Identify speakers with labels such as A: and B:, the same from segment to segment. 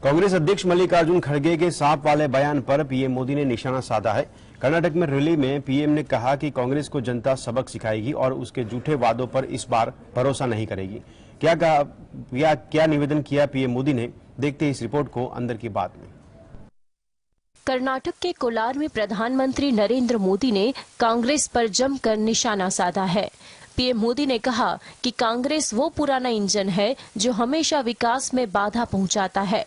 A: कांग्रेस अध्यक्ष मल्लिकार्जुन खड़गे के सांप वाले बयान पर पीएम मोदी ने निशाना साधा है। कर्नाटक में रैली में पीएम ने कहा कि कांग्रेस को जनता सबक सिखाएगी और उसके झूठे वादों पर इस बार भरोसा नहीं करेगी। क्या निवेदन किया पीएम मोदी ने, देखते हैं इस रिपोर्ट को अंदर की बात में।
B: कर्नाटक के कोलार में प्रधानमंत्री नरेंद्र मोदी ने कांग्रेस पर जमकर निशाना साधा है। पीएम मोदी ने कहा कि कांग्रेस वो पुराना इंजन है जो हमेशा विकास में बाधा पहुंचाता है।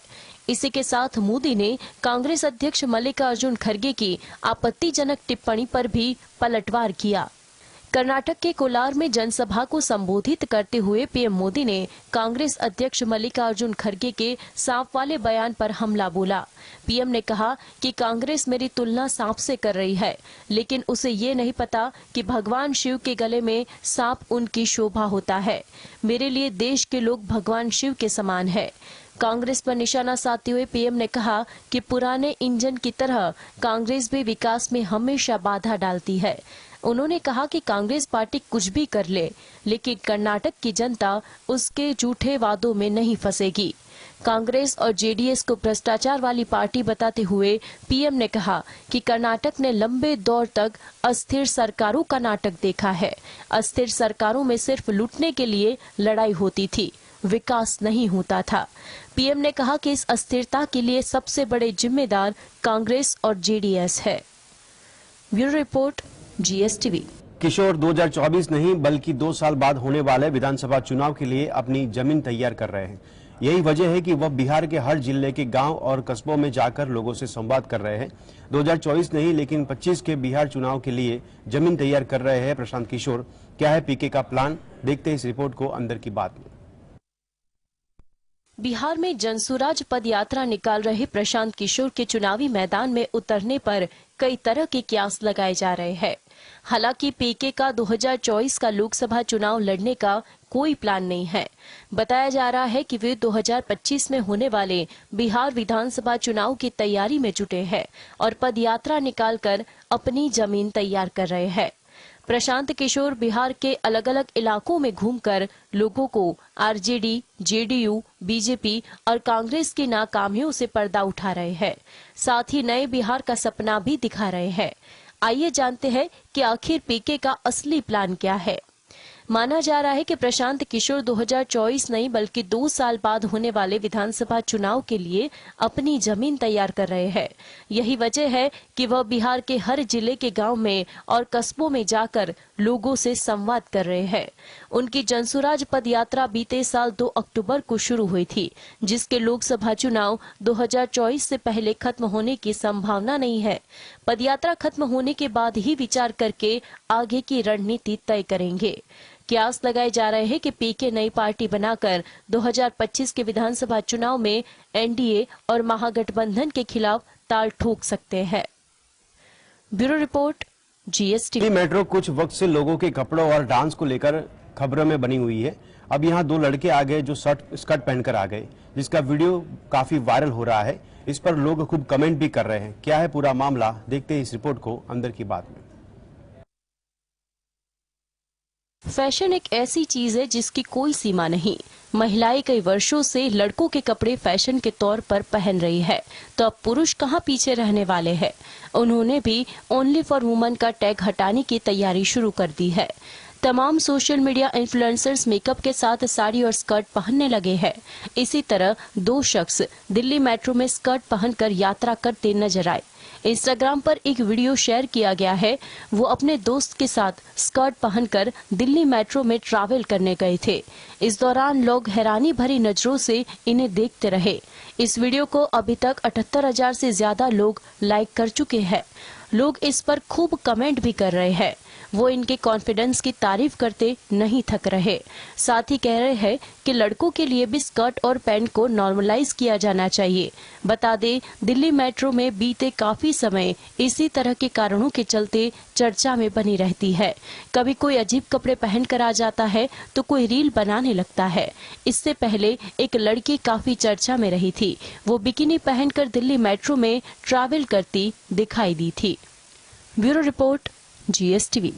B: इसी के साथ मोदी ने कांग्रेस अध्यक्ष मल्लिकार्जुन खड़गे की आपत्तिजनक टिप्पणी पर भी पलटवार किया। कर्नाटक के कोलार में जनसभा को संबोधित करते हुए पीएम मोदी ने कांग्रेस अध्यक्ष मल्लिकार्जुन खड़गे के सांप वाले बयान पर हमला बोला। पीएम ने कहा कि कांग्रेस मेरी तुलना सांप से कर रही है, लेकिन उसे ये नहीं पता कि भगवान शिव के गले में सांप उनकी शोभा होता है। मेरे लिए देश के लोग भगवान शिव के समान है। कांग्रेस पर निशाना साधते हुए पीएम ने कहा कि पुराने इंजन की तरह कांग्रेस भी विकास में हमेशा बाधा डालती है। उन्होंने कहा कि कांग्रेस पार्टी कुछ भी कर ले, लेकिन कर्नाटक की जनता उसके झूठे वादों में नहीं फंसेगी। कांग्रेस और जेडीएस को भ्रष्टाचार वाली पार्टी बताते हुए पीएम ने कहा कि कर्नाटक ने लंबे दौर तक अस्थिर सरकारों का नाटक देखा है। अस्थिर सरकारों में सिर्फ लूटने के लिए लड़ाई होती थी, विकास नहीं होता था। पीएम ने कहा कि इस अस्थिरता के लिए सबसे बड़े जिम्मेदार कांग्रेस और जेडीएस है। Bureau report, GSTV.
A: किशोर 2024 नहीं बल्कि 2 साल बाद होने वाले विधानसभा चुनाव के लिए अपनी जमीन तैयार कर रहे हैं। यही वजह है कि वह बिहार के हर जिले के गांव और कस्बों में जाकर लोगों से संवाद कर रहे हैं। 2024 नहीं लेकिन 25 के बिहार चुनाव के लिए जमीन तैयार कर रहे हैं प्रशांत किशोर। क्या है पीके का प्लान, देखते हैं इस रिपोर्ट को अंदर की बात में।
B: बिहार में जनसुराज पद यात्रा निकाल रहे प्रशांत किशोर के चुनावी मैदान में उतरने पर कई तरह के कयास लगाए जा रहे हैं। हालांकि पीके का 2024 का लोकसभा चुनाव लड़ने का कोई प्लान नहीं है। बताया जा रहा है कि वे 2025 में होने वाले बिहार विधानसभा चुनाव की तैयारी में जुटे हैं और पदयात्रा निकालकर अपनी जमीन तैयार कर रहे हैं। प्रशांत किशोर बिहार के अलग अलग इलाकों में घूमकर लोगों को आरजेडी, जेडीयू, बीजेपी और कांग्रेस की नाकामियों से पर्दा उठा रहे हैं। साथ ही नए बिहार का सपना भी दिखा रहे हैं। आइए जानते हैं कि आखिर पीके का असली प्लान क्या है। माना जा रहा है कि प्रशांत किशोर 2024 नहीं बल्कि 2 साल बाद होने वाले विधानसभा चुनाव के लिए अपनी जमीन तैयार कर रहे हैं। यही वजह है कि वह बिहार के हर जिले के गांव में और कस्बों में जाकर लोगों से संवाद कर रहे हैं। उनकी जनसुराज पद यात्रा बीते साल 2 अक्टूबर को शुरू हुई थी, जिसके लोकसभा चुनाव 2024 से पहले खत्म होने की संभावना नहीं है। पदयात्रा खत्म होने के बाद ही विचार करके आगे की रणनीति तय करेंगे। कयास लगाए जा रहे हैं कि पीके नई पार्टी बनाकर 2025 के विधानसभा चुनाव में एनडीए और महागठबंधन के खिलाफ ताल ठोक सकते हैं। Bureau report, GSTV.
A: मेट्रो कुछ वक्त से लोगों के कपड़ों और डांस को लेकर खबरों में बनी हुई है। अब यहाँ 2 लड़के आ गए जो स्कर्ट पहनकर आ गए, जिसका वीडियो काफी वायरल हो रहा है। इस पर लोग खूब कमेंट भी कर रहे हैं। क्या है पूरा मामला, देखते हैं इस रिपोर्ट को अंदर की बात में।
B: फैशन एक ऐसी चीज है जिसकी कोई सीमा नहीं। महिलाएं कई वर्षों से लड़कों के कपड़े फैशन के तौर पर पहन रही है, तो अब पुरुष कहां पीछे रहने वाले हैं। उन्होंने भी ओनली फॉर वुमेन का टैग हटाने की तैयारी शुरू कर दी है। तमाम सोशल मीडिया इन्फ्लुएंसर्स मेकअप के साथ साड़ी और स्कर्ट पहनने लगे हैं। इसी तरह 2 शख्स दिल्ली मेट्रो में स्कर्ट पहनकर यात्रा करते नजर आए। इंस्टाग्राम पर एक वीडियो शेयर किया गया है। वो अपने दोस्त के साथ स्कर्ट पहनकर दिल्ली मेट्रो में ट्रैवल करने गए थे। इस दौरान लोग हैरानी भरी नजरों से इन्हें देखते रहे। इस वीडियो को अभी तक 78,000 से ज्यादा लोग लाइक कर चुके हैं। लोग इस पर खूब कमेंट भी कर रहे हैं। वो इनके कॉन्फिडेंस की तारीफ करते नहीं थक रहे। साथ ही कह रहे हैं कि लड़कों के लिए भी स्कर्ट और पैंट को नॉर्मलाइज किया जाना चाहिए। बता दें, दिल्ली मेट्रो में बीते काफी समय इसी तरह के कारणों के चलते चर्चा में बनी रहती है। कभी कोई अजीब कपड़े पहनकर आ जाता है तो कोई रील बनाने लगता है। इससे पहले एक लड़की काफी चर्चा में रही थी। वो बिकिनी पहनकर दिल्ली मेट्रो में ट्रैवल करती दिखाई दी थी। Bureau report, GSTV.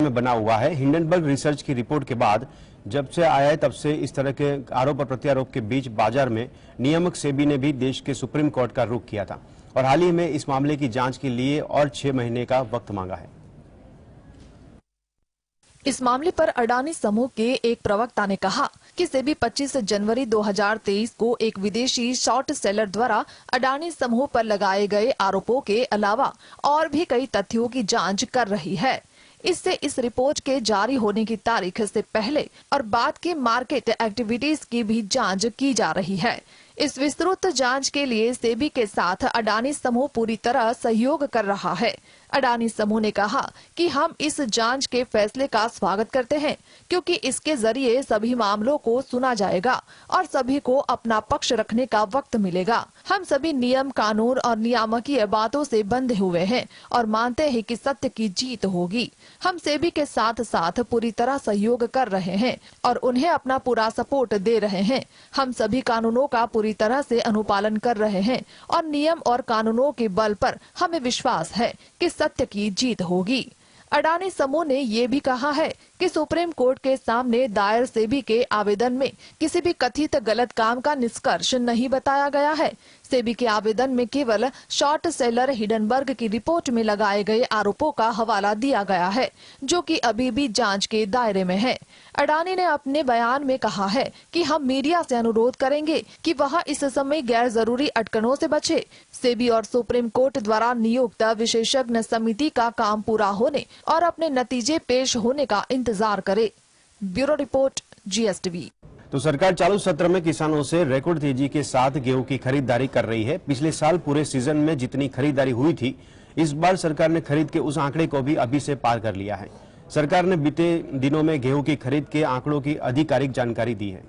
A: में बना हुआ है। हिंडनबर्ग रिसर्च की रिपोर्ट के बाद जब से आया है तब से इस तरह के आरोप और प्रत्यारोप के बीच बाजार में नियामक सेबी ने भी देश के सुप्रीम कोर्ट का रुख किया था और हाल ही में इस मामले की जांच के लिए और 6 महीने का वक्त मांगा है।
C: इस मामले पर अडानी समूह के एक प्रवक्ता ने कहा कि सेबी 25 जनवरी 2023 को एक विदेशी शॉर्ट सेलर द्वारा अडानी समूह पर लगाए गए आरोपों के अलावा और भी कई तथ्यों की जांच कर रही है। इससे इस रिपोर्ट के जारी होने की तारीख से पहले और बाद की मार्केट एक्टिविटीज की भी जांच की जा रही है। इस विस्तृत जांच के लिए सेबी के साथ अडानी समूह पूरी तरह सहयोग कर रहा है। अडानी समूह ने कहा कि हम इस जांच के फैसले का स्वागत करते हैं क्योंकि इसके जरिए सभी मामलों को सुना जाएगा और सभी को अपना पक्ष रखने का वक्त मिलेगा। हम सभी नियम, कानून और नियामकीय बातों से बंधे हुए हैं और मानते हैं कि सत्य की जीत होगी। हम सेबी के साथ साथ पूरी तरह सहयोग कर रहे हैं और उन्हें अपना पूरा सपोर्ट दे रहे हैं। हम सभी कानूनों का पूरी तरह से अनुपालन कर रहे हैं और नियम और कानूनों के बल पर हमें विश्वास है कि सत्य की जीत होगी। अडानी समूह ने ये भी कहा है कि सुप्रीम कोर्ट के सामने दायर सेबी के आवेदन में किसी भी कथित गलत काम का निष्कर्ष नहीं बताया गया है। सेबी के आवेदन में केवल शॉर्ट सेलर हिडनबर्ग की रिपोर्ट में लगाए गए आरोपों का हवाला दिया गया है, जो कि अभी भी जांच के दायरे में है। अडानी ने अपने बयान में कहा है कि हम मीडिया से अनुरोध करेंगे कि वह इस समय गैर जरूरी अटकनों से बचे। सेबी और सुप्रीम कोर्ट द्वारा नियुक्त विशेषज्ञ समिति का काम पूरा होने और अपने नतीजे पेश होने का इंतजार करे। Bureau report, GSTV।
A: तो सरकार चालू सत्र में किसानों से रिकॉर्ड तेजी के साथ गेहूं की खरीदारी कर रही है। पिछले साल पूरे सीजन में जितनी खरीदारी हुई थी, इस बार सरकार ने खरीद के उस आंकड़े को भी अभी से पार कर लिया है। सरकार ने बीते दिनों में गेहूं की खरीद के आंकड़ों की आधिकारिक जानकारी दी है।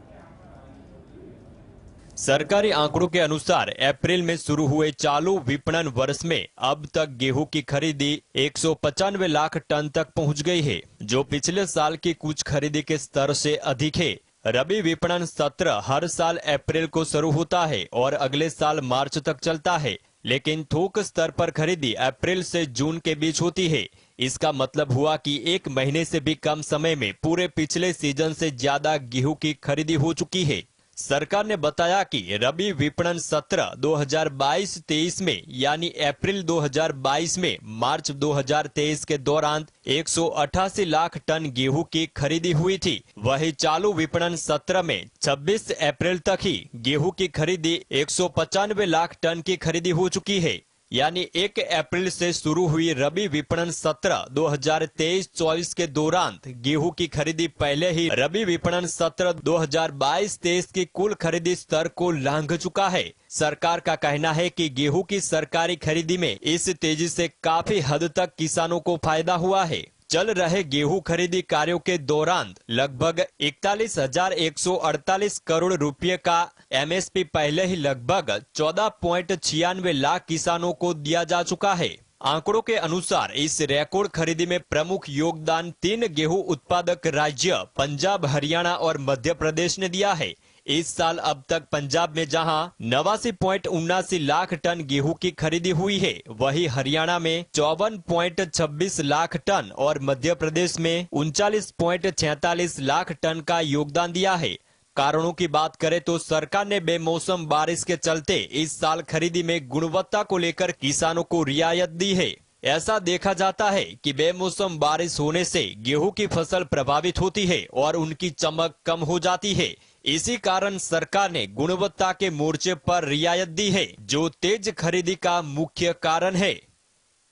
D: सरकारी आंकड़ों के अनुसार अप्रैल में शुरू हुए चालू विपणन वर्ष में अब तक गेहूं की खरीदी 195 लाख टन तक पहुंच गई है, जो पिछले साल की कुछ खरीदी के स्तर से अधिक है। रबी विपणन सत्र हर साल अप्रैल को शुरू होता है और अगले साल मार्च तक चलता है, लेकिन थोक स्तर पर खरीदी अप्रैल से जून के बीच होती है। इसका मतलब हुआ कि 1 महीने से भी कम समय में पूरे पिछले सीजन से ज्यादा गेहूं की खरीदी हो चुकी है। सरकार ने बताया कि रबी विपणन सत्र 2022-23 में यानी अप्रैल 2022 में मार्च 2023 के दौरान 188 लाख टन गेहूं की खरीदी हुई थी। वही चालू विपणन सत्र में 26 अप्रैल तक ही गेहूं की खरीदी 195 लाख टन की खरीदी हो चुकी है। यानी 1 अप्रैल से शुरू हुई रबी विपणन सत्र 2023-24 के दौरान गेहूं की खरीदी पहले ही रबी विपणन सत्र 2022-23 की कुल खरीदी स्तर को लांघ चुका है। सरकार का कहना है कि गेहूं की सरकारी खरीदी में इस तेजी से काफी हद तक किसानों को फायदा हुआ है। चल रहे गेहूं खरीदी कार्यों के दौरान लगभग 41,148 करोड़ रुपए का MSP पहले ही लगभग 14.96 लाख किसानों को दिया जा चुका है। आंकड़ों के अनुसार इस रिकॉर्ड खरीदी में प्रमुख योगदान 3 गेहूं उत्पादक राज्य पंजाब, हरियाणा और मध्य प्रदेश ने दिया है। इस साल अब तक पंजाब में जहां 89.79 लाख टन गेहूं की खरीदी हुई है, वहीं हरियाणा में 54.26 लाख टन और मध्य प्रदेश में 39.46 लाख टन का योगदान दिया है। कारणों की बात करें तो सरकार ने बेमौसम बारिश के चलते इस साल खरीदी में गुणवत्ता को लेकर किसानों को रियायत दी है। ऐसा देखा जाता है कि बेमौसम बारिश होने से गेहूं की फसल प्रभावित होती है और उनकी चमक कम हो जाती है। इसी कारण सरकार ने गुणवत्ता के मोर्चे पर रियायत दी है, जो तेज खरीदी का मुख्य कारण है।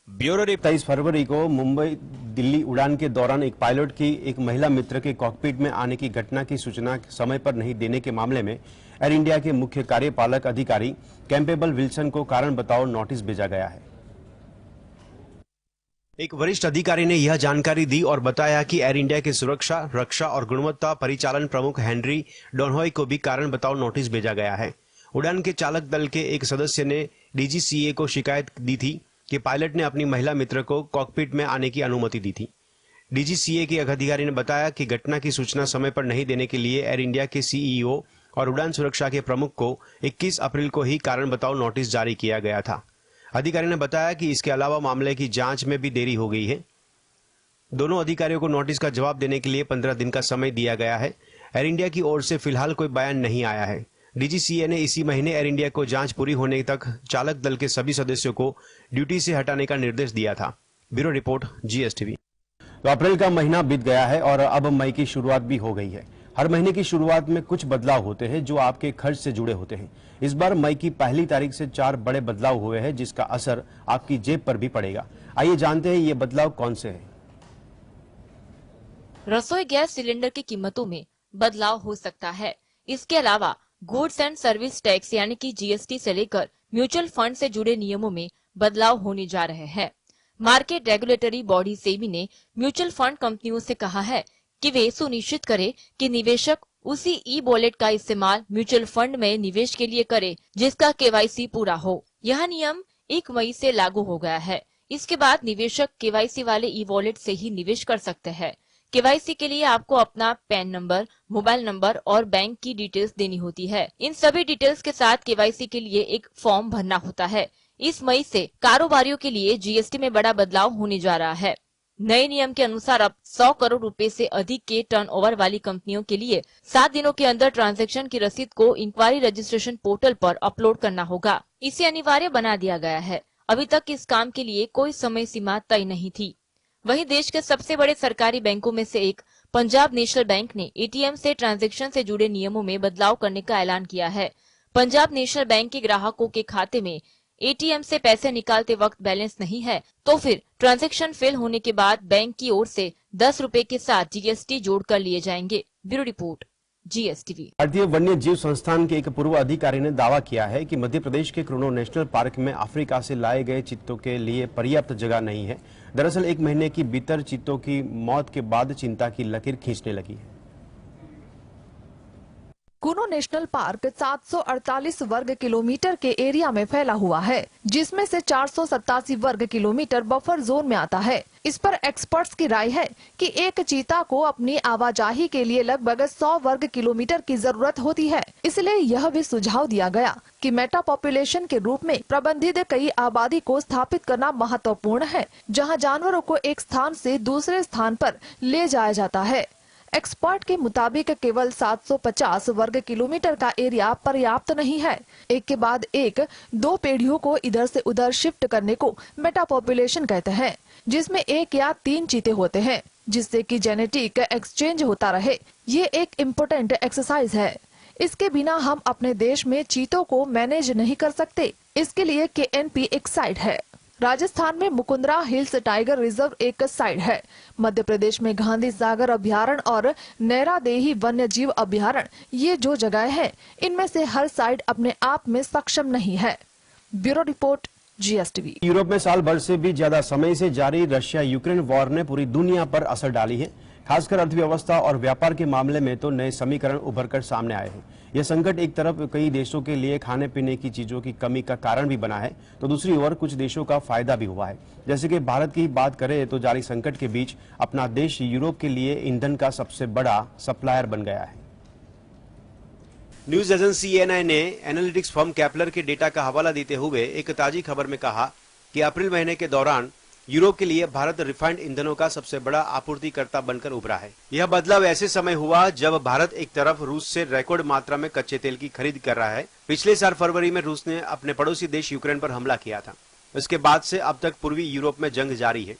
A: Bureau report. 23 फरवरी को मुंबई दिल्ली उड़ान के दौरान एक पायलट की एक महिला मित्र के कॉकपिट में आने की घटना की सूचना समय पर नहीं देने के मामले में एयर इंडिया के मुख्य कार्यपालक अधिकारी कैंपेबल विल्सन को कारण बताओ नोटिस भेजा गया है। एक वरिष्ठ अधिकारी ने यह जानकारी दी और बताया कि एयर इंडिया के सुरक्षा, रक्षा और गुणवत्ता परिचालन प्रमुख हेनरी डोनहॉय को भी कारण बताओ नोटिस भेजा गया है। उड़ान के चालक दल के एक सदस्य ने DGCA को शिकायत दी थी कि पायलट ने अपनी महिला मित्र को कॉकपिट में आने की अनुमति दी थी। DGCA के एक अधिकारी ने बताया कि घटना की सूचना समय पर नहीं देने के लिए एयर इंडिया के CEO और उड़ान सुरक्षा के प्रमुख को 21 अप्रैल को ही कारण बताओ नोटिस जारी किया गया था। अधिकारी ने बताया कि इसके अलावा मामले की जांच में भी देरी हो गई है। दोनों अधिकारियों को नोटिस का जवाब देने के लिए 15 दिन का समय दिया गया है। एयर इंडिया की ओर से फिलहाल कोई बयान नहीं आया है। डीजीसीए ने इसी महीने एयर इंडिया को जांच पूरी होने तक चालक दल के सभी सदस्यों को ड्यूटी से हटाने का निर्देश दिया था। Bureau report, GSTV। तो अप्रैल का महीना बीत गया है और अब मई की शुरुआत भी हो गई है। हर महीने की शुरुआत में कुछ बदलाव होते हैं जो आपके खर्च से जुड़े होते हैं। इस बार मई की पहली तारीख से 4 बड़े बदलाव हुए हैं जिसका असर आपकी जेब पर भी पड़ेगा। आइए जानते हैं ये बदलाव कौन से हैं।
E: रसोई गैस सिलेंडर की कीमतों में बदलाव हो सकता है। इसके अलावा गुड्स एंड सर्विस टैक्स यानी कि GST से लेकर म्यूचुअल फंड से जुड़े नियमों में बदलाव होने जा रहे हैं। मार्केट रेगुलेटरी बॉडी सेबी ने म्यूचुअल फंड कंपनियों से कहा है कि वे सुनिश्चित करें कि निवेशक उसी ई-वॉलेट का इस्तेमाल म्यूचुअल फंड में निवेश के लिए करे जिसका KYC पूरा हो। यह नियम 1 मई से लागू हो गया है। इसके बाद निवेशक KYC वाले ई-वॉलेट से ही निवेश कर सकते हैं। KYC के लिए आपको अपना पैन नंबर, मोबाइल नंबर और बैंक की डिटेल्स देनी होती है। इन सभी डिटेल्स के साथ KYC के लिए एक फॉर्म भरना होता है। इस मई से कारोबारियों के लिए GST में बड़ा बदलाव होने जा रहा है। नए नियम के अनुसार अब 100 करोड़ रुपए से अधिक के टर्नओवर वाली कंपनियों के लिए 7 दिनों के अंदर ट्रांजैक्शन की रसीद को इंक्वायरी रजिस्ट्रेशन पोर्टल पर अपलोड करना होगा। इसे अनिवार्य बना दिया गया है। अभी तक इस काम के लिए कोई समय सीमा तय नहीं थी। वहीं देश के सबसे बड़े सरकारी बैंकों में से एक पंजाब नेशनल बैंक ने ATM से ट्रांजैक्शन से जुड़े नियमों में बदलाव करने का ऐलान किया है। पंजाब नेशनल बैंक के ग्राहकों के खाते में ATM से पैसे निकालते वक्त बैलेंस नहीं है तो फिर ट्रांजैक्शन फेल होने के बाद बैंक की ओर से 10 रुपए के साथ GST जोड़ कर लिए जाएंगे। Bureau report, GSTV।
A: भारतीय वन्य जीव संस्थान के एक पूर्व अधिकारी ने दावा किया है कि मध्य प्रदेश के क्रोनो नेशनल पार्क में अफ्रीका से लाए गए चीतों के लिए पर्याप्त जगह नहीं है। दरअसल 1 महीने की भीतर चीतों की मौत के बाद चिंता की लकीर खींचने लगी है।
C: कुनो नेशनल पार्क 748 वर्ग किलोमीटर के एरिया में फैला हुआ है, जिसमें से 487 वर्ग किलोमीटर बफर जोन में आता है। इस पर एक्सपर्ट्स की राय है कि एक चीता को अपनी आवाजाही के लिए लगभग 100 वर्ग किलोमीटर की जरूरत होती है। इसलिए यह भी सुझाव दिया गया कि मेटा पॉपुलेशन के रूप में प्रबंधित कई आबादी को स्थापित करना महत्वपूर्ण है, जहां जानवरों को एक स्थान से दूसरे स्थान पर ले जाया जाता है। एक्सपर्ट के मुताबिक केवल 750 वर्ग किलोमीटर का एरिया पर्याप्त नहीं है। एक के बाद एक 2 पीढ़ियों को इधर से उधर शिफ्ट करने को मेटा पॉपुलेशन कहते हैं, जिसमें 1 या 3 चीते होते हैं, जिससे कि जेनेटिक एक्सचेंज होता रहे। ये एक इम्पोर्टेंट एक्सरसाइज है। इसके बिना हम अपने देश में चीतों को मैनेज नहीं कर सकते। इसके लिए KNP एक साइट है। राजस्थान में मुकुंदरा हिल्स टाइगर रिजर्व एक साइट है। मध्य प्रदेश में गांधी सागर अभ्यारण्य और नैरादेही वन्य जीव अभ्यारण्य, ये जो जगह है, इनमें से हर साइट अपने आप में सक्षम नहीं है। Bureau report, GSTV।
A: यूरोप में साल भर से भी ज्यादा समय से जारी रशिया यूक्रेन वॉर ने पूरी दुनिया पर असर डाली है। खासकर अर्थव्यवस्था और व्यापार के मामले में तो नए समीकरण उभर कर सामने आए हैं। यह संकट एक तरफ कई देशों के लिए खाने पीने की चीजों की कमी का कारण भी बना है, तो दूसरी ओर कुछ देशों का फायदा भी हुआ है। जैसे कि भारत की बात करें तो जारी संकट के बीच अपना देश यूरोप के लिए ईंधन का सबसे बड़ा सप्लायर बन गया है। न्यूज एजेंसी ANI ने एनालिटिक्स फर्म कैपलर के डेटा का हवाला देते हुए एक ताजी खबर में कहा कि अप्रैल महीने के दौरान यूरोप के लिए भारत रिफाइंड ईंधनों का सबसे बड़ा आपूर्तिकर्ता बनकर उभरा है। यह बदलाव ऐसे समय हुआ जब भारत एक तरफ रूस से रिकॉर्ड मात्रा में कच्चे तेल की खरीद कर रहा है। पिछले साल फरवरी में रूस ने अपने पड़ोसी देश यूक्रेन पर हमला किया था। इसके बाद से अब तक पूर्वी यूरोप में जंग जारी है।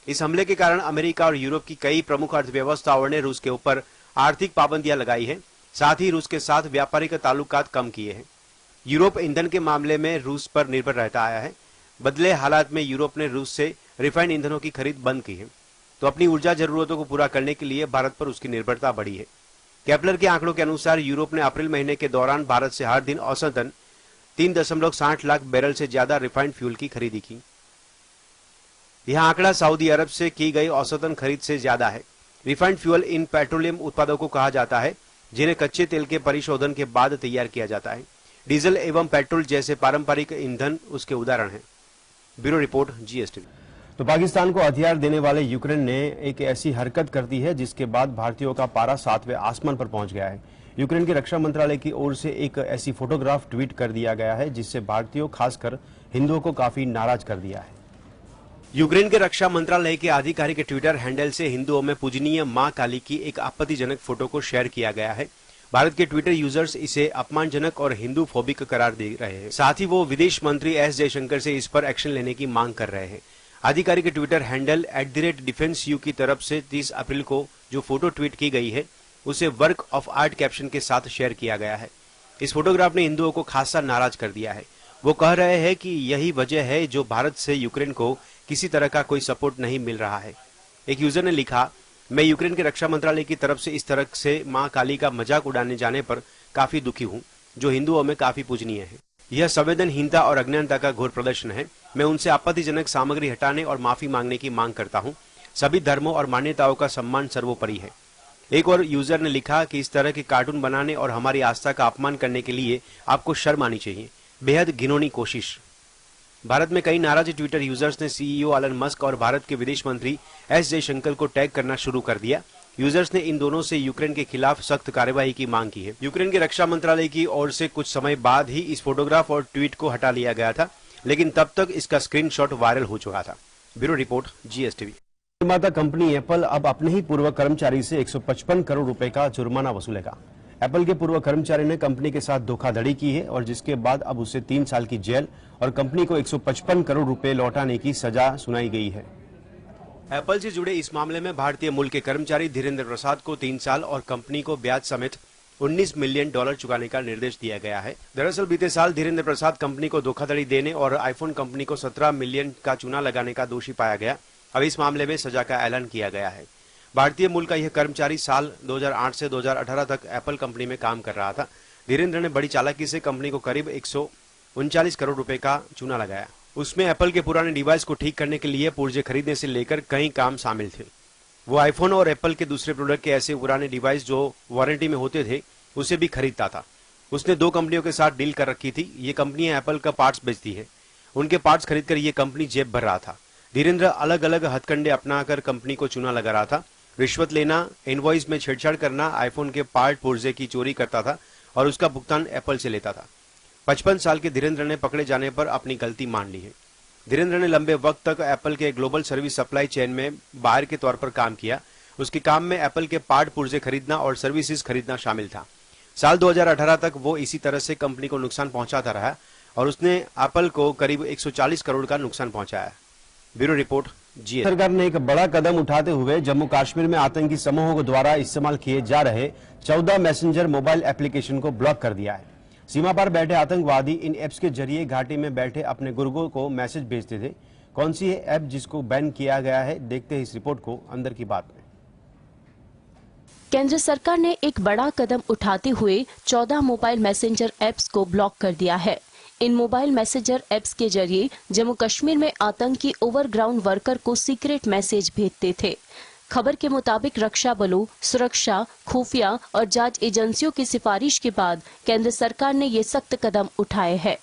A: इस हमले के कारण अमेरिका और यूरोप की कई प्रमुख अर्थव्यवस्थाओं ने रूस के ऊपर आर्थिक पाबंदियां लगाई है, साथ ही रूस के साथ व्यापारिक ताल्लुकात कम किए हैं। यूरोप ईंधन के मामले में रूस पर निर्भर रहता आया है। बदले हालात में यूरोप ने रूस से रिफाइंड ईंधनों की खरीद बंद की है, तो अपनी ऊर्जा जरूरतों को पूरा करने के लिए भारत पर उसकी निर्भरता बढ़ी है। कैपलर के आंकड़ों के अनुसार यूरोप ने अप्रैल महीने के दौरान भारत से हर दिन औसतन 3.60 लाख बैरल से ज्यादा रिफाइंड फ्यूल की खरीदी की। यह आंकड़ा सऊदी अरब से की गई औसतन खरीद से ज्यादा है। रिफाइंड फ्यूल इन पेट्रोलियम उत्पादों को कहा जाता है जिन्हें कच्चे तेल के परिशोधन के बाद तैयार किया जाता है। डीजल एवं पेट्रोल जैसे पारंपरिक ईंधन उसके उदाहरण हैं। Bureau report, GSTV। तो पाकिस्तान को हथियार देने वाले यूक्रेन ने एक ऐसी हरकत कर दी है जिसके बाद भारतीयों का पारा 7वें आसमान पर पहुंच गया है। यूक्रेन के रक्षा मंत्रालय की ओर से एक ऐसी फोटोग्राफ ट्वीट कर दिया गया है जिससे भारतीयों खासकर हिंदुओं को काफी नाराज कर दिया है। यूक्रेन के रक्षा मंत्रालय के आधिकारिक ट्विटर हैंडल से हिंदुओं में पूजनीय मां काली की एक आपत्तिजनक फोटो को शेयर किया गया है। भारत के ट्विटर यूजर्स इसे अपमानजनक और हिंदू फोबिक करार दे रहे हैं। साथ ही वो विदेश मंत्री एस जयशंकर से इस पर एक्शन लेने की मांग कर रहे हैं। आधिकारिक ट्विटर हैंडल @defense-u की तरफ से 30 अप्रैल को जो फोटो ट्वीट की गई है उसे वर्क ऑफ आर्ट कैप्शन के साथ शेयर किया गया है। इस फोटोग्राफ ने हिंदुओं को खासा नाराज कर दिया है। वो कह रहे हैं कि यही वजह है जो भारत से यूक्रेन को किसी तरह का कोई सपोर्ट नहीं मिल रहा है। एक यूजर ने लिखा, मैं यूक्रेन के रक्षा मंत्रालय की तरफ से इस तरह से मां काली का मजाक उड़ाने जाने पर काफी दुखी हूं, जो हिंदुओं में काफी पूजनीय है। यह संवेदनहीनता और अज्ञानता का घोर प्रदर्शन है। मैं उनसे आपत्तिजनक सामग्री हटाने और माफी मांगने की मांग करता हूं। सभी धर्मों और मान्यताओं का सम्मान सर्वोपरि है। एक और यूजर ने लिखा कि इस तरह के कार्टून बनाने और हमारी आस्था का अपमान करने के लिए आपको शर्म आनी चाहिए। बेहद घिनौनी कोशिश। भारत में कई नाराज ट्विटर यूजर्स ने सीईओ एलन मस्क और भारत के विदेश मंत्री एस जयशंकर को टैग करना शुरू कर दिया। यूजर्स ने इन दोनों से यूक्रेन के खिलाफ सख्त कार्रवाई की मांग की है। यूक्रेन के रक्षा मंत्रालय की ओर से कुछ समय बाद ही इस फोटोग्राफ और ट्वीट को हटा लिया गया था, लेकिन तब तक इसका स्क्रीनशॉट वायरल हो चुका था। Bureau report, GSTV। निर्माता कंपनी एप्पल अब अपने ही पूर्व कर्मचारी से 155 करोड़ रुपए का जुर्माना वसूलेगा। एप्पल के पूर्व कर्मचारी ने कंपनी के साथ धोखाधड़ी की है और जिसके बाद अब उसे 3 साल की जेल और कंपनी को 155 करोड़ रुपए लौटाने की सजा सुनाई गई है। एप्पल से जुड़े इस मामले में भारतीय मूल के कर्मचारी धीरेन्द्र प्रसाद को 3 साल और कंपनी को ब्याज समेत $19 मिलियन चुकाने का निर्देश दिया गया है। दरअसल बीते साल धीरेन्द्र प्रसाद कंपनी को धोखाधड़ी देने और आईफोन कंपनी को 17 मिलियन का चूना लगाने का दोषी पाया गया। अब इस मामले में सजा का ऐलान किया गया है। भारतीय मूल का यह कर्मचारी साल 2008 से 2018 तक एप्पल कंपनी में काम कर रहा था। धीरेन्द्र ने बड़ी चालाकी से कंपनी को करीब 139 करोड़ रुपए का चूना लगाया। उसमें एप्पल के पुराने डिवाइस को ठीक करने के लिए पुर्जे खरीदने से लेकर कई काम शामिल थे। वो आईफोन और एप्पल के दूसरे प्रोडक्ट के ऐसे पुराने डिवाइस जो वारंटी में होते थे उसे भी खरीदता था। उसने 2 कंपनियों के साथ डील कर रखी थी। ये कंपनी एप्पल का पार्ट्स बेचती है। उनके पार्ट्स खरीदकर ये कंपनी जेब भर रहा था। धीरेन्द्र अलग अलग हथकंडे अपनाकर कंपनी को चूना लगा रहा था। रिश्वत लेना, इनवॉइस में छेड़छाड़ करना, आईफोन के पार्ट पुर्जे की चोरी करता था और उसका भुगतान एप्पल से लेता था। 55 साल के धीरेन्द्र ने पकड़े जाने पर अपनी गलती मान ली है। धीरेन्द्र ने लंबे वक्त तक एप्पल के ग्लोबल सर्विस सप्लाई चेन में बायर के तौर पर काम किया। उसके काम में एप्पल के पार्ट पुर्जे खरीदना और सर्विसेज खरीदना शामिल था। साल 2018 तक वो इसी तरह से कंपनी को नुकसान पहुंचाता रहा और उसने एप्पल को करीब 140 करोड़ का नुकसान पहुंचाया। Bureau report, GSTV। सरकार ने एक बड़ा कदम उठाते हुए जम्मू कश्मीर में आतंकी समूहों द्वारा इस्तेमाल किए जा रहे 14 मैसेंजर मोबाइल एप्लीकेशन को ब्लॉक कर दिया है। सीमा पर बैठे आतंकवादी इन ऐप्स के जरिए घाटी में बैठे अपने गुर्गों को मैसेज भेजते थे। कौन सी है ऐप जिसको बैन किया गया है, देखते हैं इस रिपोर्ट को अंदर की बात में।
B: केंद्र सरकार ने एक बड़ा कदम उठाते हुए 14 मोबाइल मैसेंजर ऐप्स को ब्लॉक कर दिया है। इन मोबाइल मैसेंजर ऐप्स के जरिए जम्मू कश्मीर में आतंकी ओवरग्राउंड वर्कर को सीक्रेट मैसेज भेजते थे। खबर के मुताबिक रक्षा बलों, सुरक्षा, खुफिया और जांच एजेंसियों की सिफारिश के बाद केंद्र सरकार ने ये सख्त कदम उठाए हैं।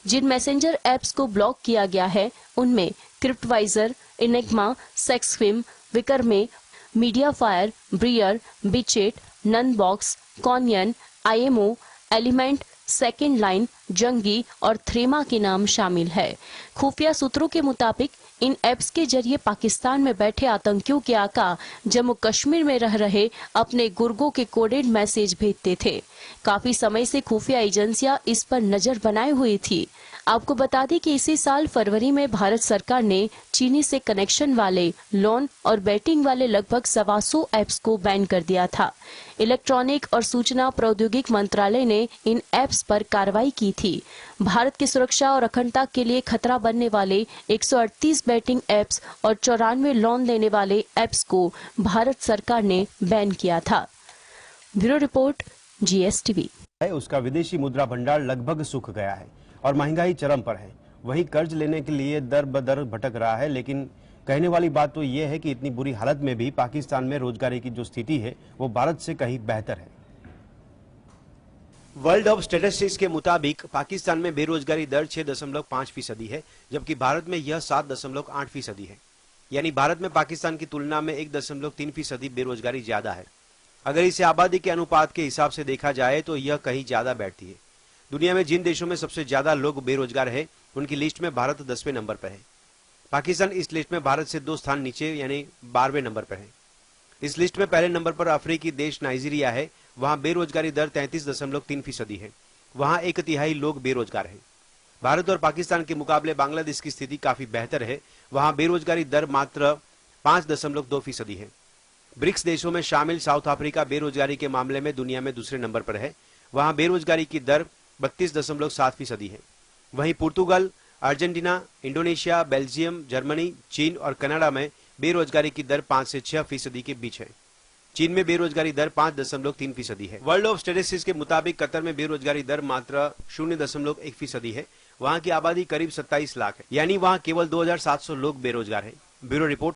B: जिन मैसेंजर ऐप्स को ब्लॉक किया गया है उनमें क्रिप्टवाइजर, इनेग्मा, सेक्सफिम, Wickrme, MediaFire, Briar, BChat, Nandbox, Conion, IMO, Element, Second Line, Zangi और थ्रेमा के नाम शामिल है। खुफिया सूत्रों के मुताबिक इन ऐप्स के जरिए पाकिस्तान में बैठे आतंकियों के आका जम्मू कश्मीर में रह रहे अपने गुर्गों के कोडेड मैसेज भेजते थे। काफी समय से खुफिया एजेंसियां इस पर नजर बनाए हुई थी। आपको बता दें कि इसी साल फरवरी में भारत सरकार ने चीनी से कनेक्शन वाले लोन और बैटिंग वाले लगभग 125 ऐप्स को बैन कर दिया था। इलेक्ट्रॉनिक और सूचना प्रौद्योगिकी मंत्रालय ने इन ऐप्स पर कार्रवाई की थी। भारत की सुरक्षा और अखंडता के लिए खतरा बनने वाले 138 बैटिंग ऐप्स और 94 लोन देने वाले ऐप्स को भारत सरकार ने बैन किया था। Bureau report, GSTV।
A: उसका विदेशी मुद्रा भंडार लगभग सूख गया है और महंगाई चरम पर है। वही कर्ज लेने के लिए दर बदर भटक रहा है। लेकिन कहने वाली बात तो यह है कि इतनी बुरी हालत में भी पाकिस्तान में रोजगारी की जो स्थिति है वो भारत से कहीं बेहतर है। वर्ल्ड ऑफ स्टैटिस्टिक्स के मुताबिक पाकिस्तान में बेरोजगारी दर 6.5% है, जबकि भारत में यह 7.8% है। यानी भारत में पाकिस्तान की तुलना में 1.3% बेरोजगारी ज्यादा है। अगर इसे आबादी के अनुपात के हिसाब से देखा जाए तो यह कहीं ज्यादा बैठती है। दुनिया में जिन देशों में सबसे ज्यादा लोग बेरोजगार है उनकी लिस्ट में भारत 10वें नंबर पर है। पाकिस्तान इस लिस्ट में भारत से 2 स्थान नीचे यानी 12वें नंबर पर है। इस लिस्ट में पहले नंबर पर अफ्रीकी देश नाइजीरिया है। वहां बेरोजगारी दर 33.3% है। वहां 1/3 लोग बेरोजगार हैं। भारत और पाकिस्तान के मुकाबले बांग्लादेश की स्थिति काफी बेहतर है। वहां बेरोजगारी दर मात्र 5.2% है। ब्रिक्स देशों में शामिल साउथ अफ्रीका बेरोजगारी के मामले में दुनिया में दूसरे नंबर पर है। वहां बेरोजगारी की दर 32.7% है। वहीं पुर्तगाल, अर्जेंटीना, इंडोनेशिया, बेल्जियम, जर्मनी, चीन और कनाडा में बेरोजगारी की दर 5 से 6% के बीच है। चीन में बेरोजगारी दर 5.3% है। वर्ल्ड ऑफ स्टैटिस्टिक्स के मुताबिक कतर में बेरोजगारी दर मात्र 0.1% है। वहां की आबादी करीब 27 लाख है, यानी वहां केवल 2,700 लोग बेरोजगार हैं। Bureau report.